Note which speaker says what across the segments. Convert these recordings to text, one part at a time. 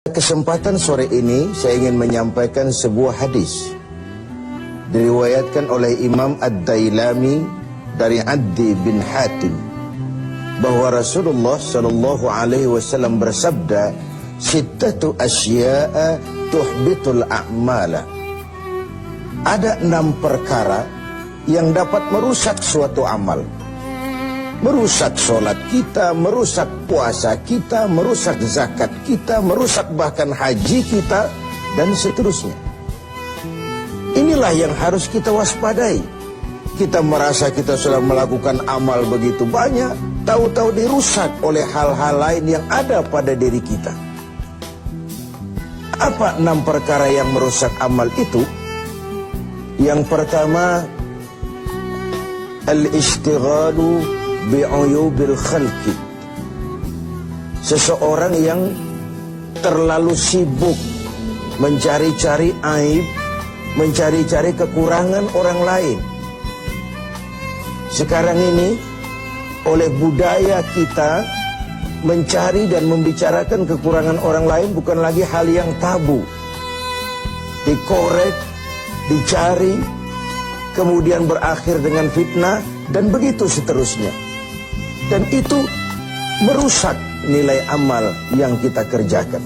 Speaker 1: Kesempatan sore ini saya ingin menyampaikan sebuah hadis diriwayatkan oleh Imam Ad-Dailami dari Addi bin Hatim bahwa Rasulullah sallallahu alaihi wasallam bersabda, "Sittatu asya'a tuhbitul a'mala." Ada 6 perkara yang dapat merusak suatu amal. Merusak sholat kita, merusak puasa kita, merusak zakat kita, merusak bahkan haji kita, dan seterusnya. Inilah yang harus kita waspadai. Kita merasa kita sudah melakukan amal begitu banyak, tahu-tahu dirusak oleh hal-hal lain yang ada pada diri kita. Apa 6 perkara yang merusak amal itu? Yang pertama, al-ishtighalu bi'uyubil khalqi. Seseorang yang terlalu sibuk mencari-cari aib, mencari-cari kekurangan orang lain. Sekarang ini oleh budaya kita mencari dan membicarakan kekurangan orang lain bukan lagi hal yang tabu. Dikorek, dicari, kemudian berakhir dengan fitnah, dan begitu seterusnya. Dan itu merusak nilai amal yang kita kerjakan.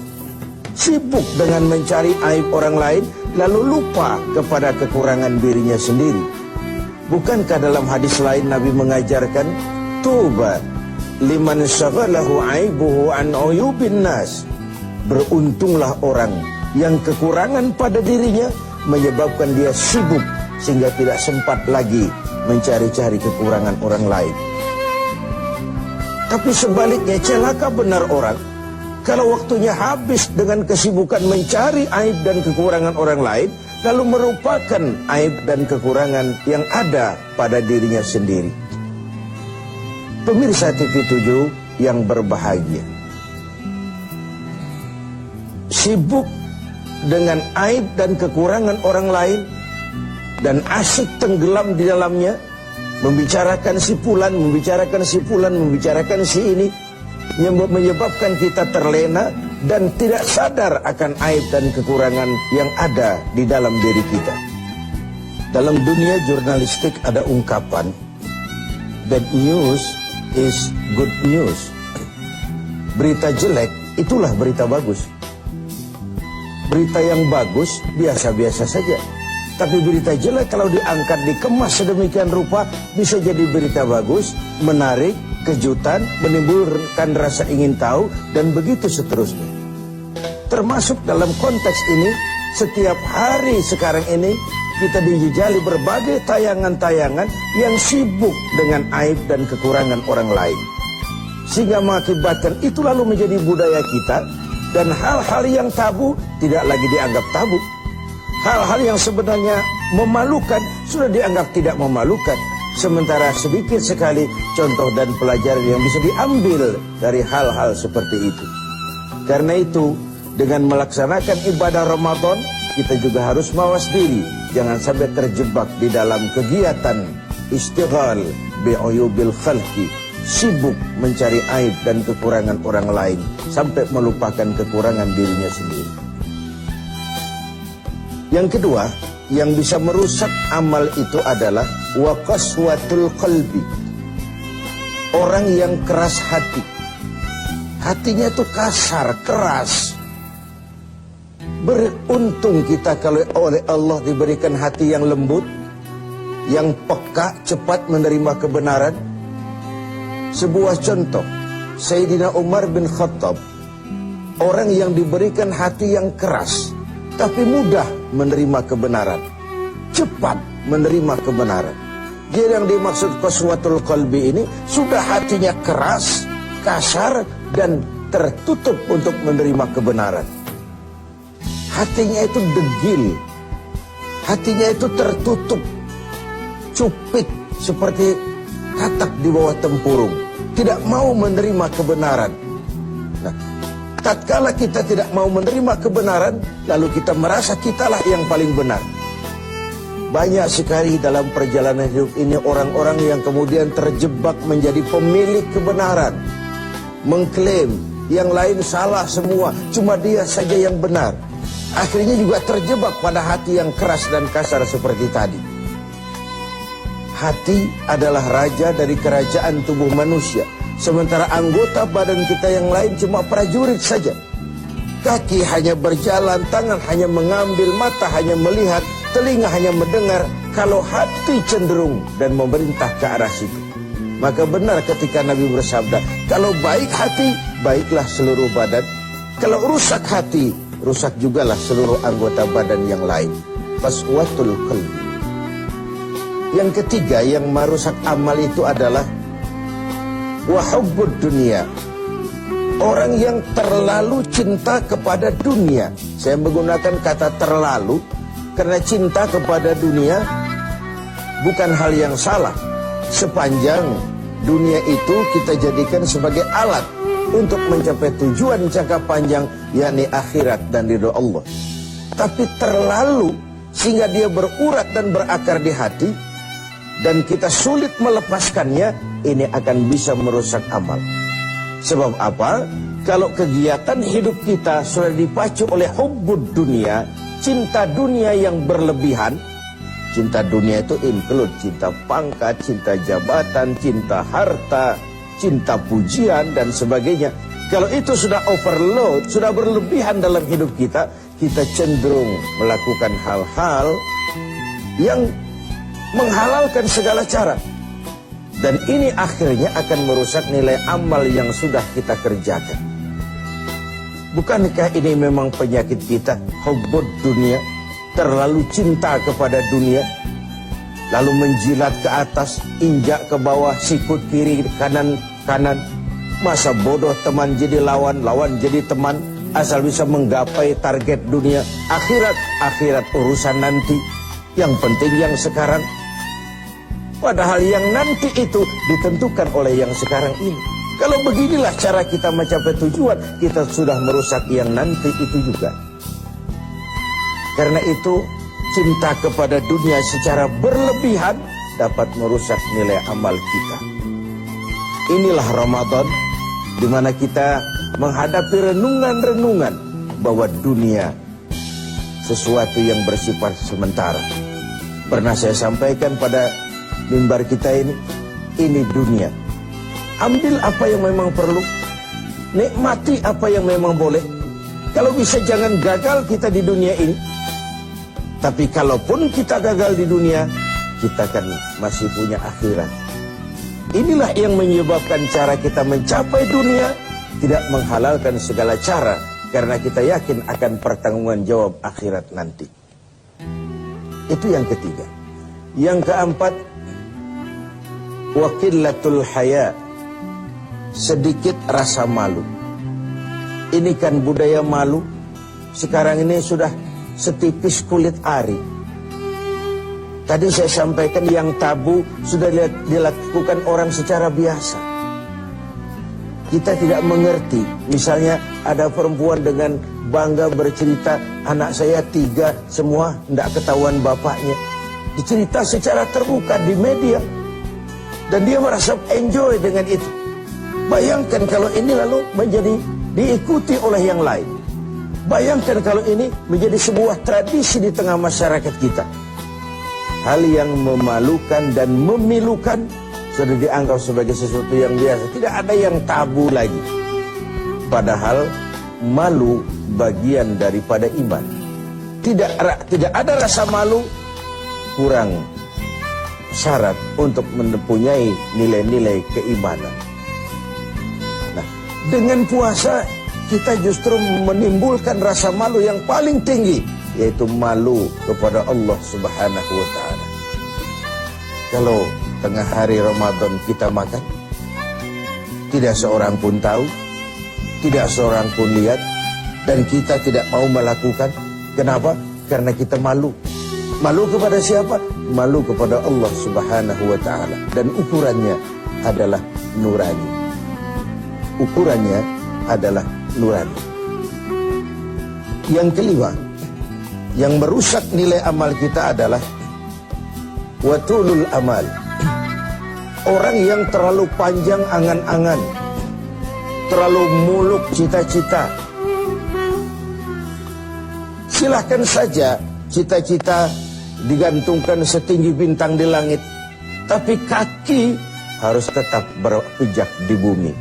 Speaker 1: Sibuk dengan mencari aib orang lain, lalu lupa kepada kekurangan dirinya sendiri. Bukankah dalam hadis lain Nabi mengajarkan, "Tuba liman syaghalahu aibuhu an uyubin nas." Beruntunglah orang yang kekurangan pada dirinya menyebabkan dia sibuk sehingga tidak sempat lagi mencari-cari kekurangan orang lain. Tapi sebaliknya, celaka benar orang kalau waktunya habis dengan kesibukan mencari aib dan kekurangan orang lain, lalu merupakan aib dan kekurangan yang ada pada dirinya sendiri. Pemirsa TV7 yang berbahagia, sibuk dengan aib dan kekurangan orang lain dan asyik tenggelam di dalamnya, membicarakan si fulan, membicarakan si fulan, membicarakan si ini, menyebabkan kita terlena dan tidak sadar akan aib dan kekurangan yang ada di dalam diri kita. Dalam dunia jurnalistik ada ungkapan, bad news is good news. Berita jelek itulah berita bagus. Berita yang bagus biasa-biasa saja. Tapi berita jelek kalau diangkat, dikemas sedemikian rupa, bisa jadi berita bagus, menarik, kejutan, menimbulkan rasa ingin tahu, dan begitu seterusnya. Termasuk dalam konteks ini, setiap hari sekarang ini, kita dijejali berbagai tayangan-tayangan yang sibuk dengan aib dan kekurangan orang lain. Sehingga mengakibatkan itu lalu menjadi budaya kita, dan hal-hal yang tabu tidak lagi dianggap tabu. Hal-hal yang sebenarnya memalukan sudah dianggap tidak memalukan. Sementara sedikit sekali contoh dan pelajaran yang bisa diambil dari hal-hal seperti itu. Karena itu, dengan melaksanakan ibadah Ramadan, kita juga harus mawas diri. Jangan sampai terjebak di dalam kegiatan istighal bi'uyubil khalqi, sibuk mencari aib dan kekurangan orang lain, sampai melupakan kekurangan dirinya sendiri. Yang kedua, yang bisa merusak amal itu adalah waqaswatul qalbi. Orang yang keras hati. Hatinya itu kasar, keras. Beruntung kita kalau oleh Allah diberikan hati yang lembut, yang peka, cepat menerima kebenaran. Sebuah contoh, Sayyidina Umar bin Khattab, orang yang diberikan hati yang keras, tapi mudah menerima kebenaran, cepat menerima kebenaran. Dia yang dimaksud qaswatul qalbi ini sudah hatinya keras, kasar, dan tertutup untuk menerima kebenaran. Hatinya itu degil, hatinya itu tertutup, cupik seperti katak di bawah tempurung, tidak mau menerima kebenaran. Nah, tatkala kita tidak mau menerima kebenaran, lalu kita merasa kitalah yang paling benar. Banyak sekali dalam perjalanan hidup ini orang-orang yang kemudian terjebak menjadi pemilik kebenaran, mengklaim yang lain salah semua, cuma dia saja yang benar. Akhirnya juga terjebak pada hati yang keras dan kasar seperti tadi. Hati adalah raja dari kerajaan tubuh manusia, sementara anggota badan kita yang lain cuma prajurit saja. Kaki hanya berjalan, tangan hanya mengambil, mata hanya melihat, telinga hanya mendengar. Kalau hati cenderung dan memerintah ke arah situ, maka benar ketika Nabi bersabda, kalau baik hati, baiklah seluruh badan. Kalau rusak hati, rusak jugalah seluruh anggota badan yang lain. Qaswatul qalbi. Yang ketiga yang merusak amal itu adalah wahubbud dunia. Orang yang terlalu cinta kepada dunia. Saya menggunakan kata terlalu karena cinta kepada dunia bukan hal yang salah, sepanjang dunia itu kita jadikan sebagai alat untuk mencapai tujuan jangka panjang, yakni akhirat dan ridho Allah. Tapi terlalu sehingga dia berurat dan berakar di hati, dan kita sulit melepaskannya, ini akan bisa merusak amal. Sebab apa? Kalau kegiatan hidup kita sudah dipacu oleh hubbud dunia, cinta dunia yang berlebihan. Cinta dunia itu include cinta pangkat, cinta jabatan, cinta harta, cinta pujian dan sebagainya. Kalau itu sudah overload, sudah berlebihan dalam hidup kita, kita cenderung melakukan hal-hal yang menghalalkan segala cara. Dan ini akhirnya akan merusak nilai amal yang sudah kita kerjakan. Bukankah ini memang penyakit kita, hubbud dunia, terlalu cinta kepada dunia, lalu menjilat ke atas, injak ke bawah, sikut kiri, kanan. Masa bodoh teman jadi lawan, lawan jadi teman, asal bisa menggapai target dunia. Akhirat urusan nanti, yang penting yang sekarang. Padahal yang nanti itu ditentukan oleh yang sekarang ini. Kalau beginilah cara kita mencapai tujuan, kita sudah merusak yang nanti itu juga. Karena itu cinta kepada dunia secara berlebihan dapat merusak nilai amal kita. Inilah Ramadan, di mana kita menghadapi renungan-renungan bahwa dunia sesuatu yang bersifat sementara. Pernah saya sampaikan pada mimbar kita ini dunia. Ambil apa yang memang perlu, nikmati apa yang memang boleh. Kalau bisa jangan gagal kita di dunia ini. Tapi kalaupun kita gagal di dunia, kita kan masih punya akhirat. Inilah yang menyebabkan cara kita mencapai dunia tidak menghalalkan segala cara, karena kita yakin akan pertanggungan jawab akhirat nanti. Itu yang ketiga. Yang keempat, waqillatul haya, sedikit rasa malu. Ini kan budaya malu sekarang ini sudah setipis kulit ari. Tadi saya sampaikan yang tabu sudah dilakukan orang secara biasa. Kita tidak mengerti. Misalnya ada perempuan dengan bangga bercerita, anak saya 3 semua tidak ketahuan bapaknya. Dicerita secara terbuka di media. Dan dia merasa enjoy dengan itu. Bayangkan kalau ini lalu menjadi diikuti oleh yang lain. Bayangkan kalau ini menjadi sebuah tradisi di tengah masyarakat kita. Hal yang memalukan dan memilukan sudah dianggap sebagai sesuatu yang biasa. Tidak ada yang tabu lagi. Padahal malu bagian daripada iman. Tidak ada rasa malu, kurang syarat untuk mempunyai nilai-nilai keimanan. Nah, dengan puasa kita justru menimbulkan rasa malu yang paling tinggi, yaitu malu kepada Allah Subhanahu wa ta'ala. Kalau tengah hari Ramadan kita makan, tidak seorang pun tahu, tidak seorang pun lihat, dan kita tidak mau melakukan. Kenapa? Karena kita malu. Malu kepada siapa? Malu kepada Allah Subhanahu wa ta'ala. Dan ukurannya adalah nurani. Ukurannya adalah nurani. Yang kelima, yang merusak nilai amal kita adalah watulul amal. Orang yang terlalu panjang angan-angan. terlalu muluk cita-cita. Silahkan saja cita-cita digantungkan setinggi bintang di langit, tapi kaki harus tetap berpijak di bumi.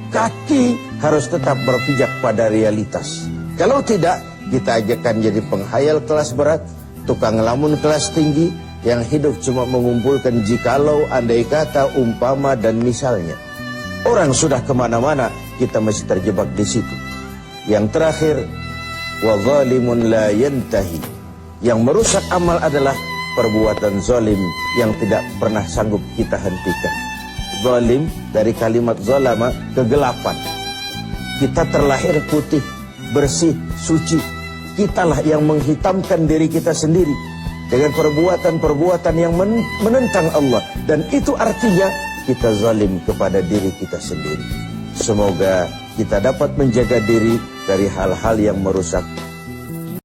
Speaker 1: Kaki harus tetap berpijak pada realitas. Kalau tidak, kita akan jadi penghayal kelas berat, tukang ngelamun kelas tinggi, yang hidup cuma mengumpulkan jikalau, andai kata, umpama, dan misalnya. Orang sudah kemana-mana, kita masih terjebak di situ. Yang terakhir, wa zalimun la yantahi. Yang merusak amal adalah perbuatan zalim yang tidak pernah sanggup kita hentikan. Zalim dari kalimat zalama, kegelapan. Kita terlahir putih, bersih, suci. Kitalah yang menghitamkan diri kita sendiri dengan perbuatan-perbuatan yang menentang Allah. Dan itu artinya kita zalim kepada diri kita sendiri. Semoga kita dapat menjaga diri dari hal-hal yang merusak